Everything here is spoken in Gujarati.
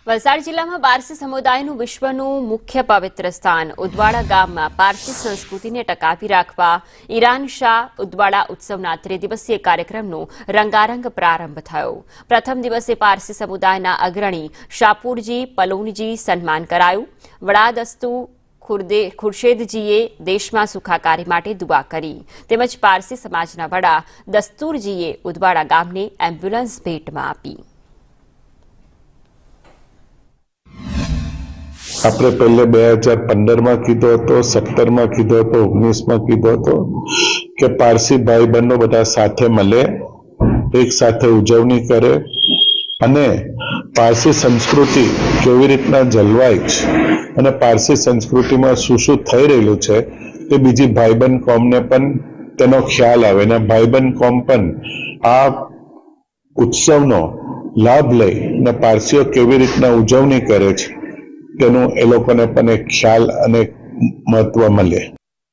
વલસાડ જિલ્લામાં પારસી સમુદાયનું વિશ્વનું મુખ્ય પવિત્ર સ્થાન ઉદવાડા ગામમાં પારસી સંસ્કૃતિને ટકાવી રાખવા ઈરાન શાહ ઉદવાડા ઉત્સવના ત્રિદિવસીય કાર્યક્રમનો રંગારંગ પ્રારંભ થયો। પ્રથમ દિવસે પારસી સમુદાયના અગ્રણી શાપુરજી પલોનજી સન્માન કરાયું। વડા દસ્તુ ખુરશેદજીએ દેશમાં સુખાકારી માટે દુઆ કરી તેમજ પારસી સમાજના વડા દસ્તુરજીએ ઉદવાડા ગામને એમ્બ્યુલન્સ ભેટમાં આપી। આપણે પહેલે 2015 માં કીધો હતો, 17 માં કીધો હતો, 19 માં કીધો હતો કે પારસી ભાઈ બહેનો બધા સાથે મળે, એક સાથે ઉજવણી કરે અને પારસી સંસ્કૃતિ કેવી રીતના જળવાય અને પારસી સંસ્કૃતિમાં શું થઈ રહેલું છે તે બીજી ભાઈબંધ કોમને પણ તેનો ખ્યાલ આવે અને ભાઈબંધ કોમ પણ આ ઉત્સવનો લાભ લઈ અને પારસીઓ કેવી રીતના ઉજવણી કરે છે તેનું એ લોકોને પણ એક ખ્યાલ અને મહત્વ મળે।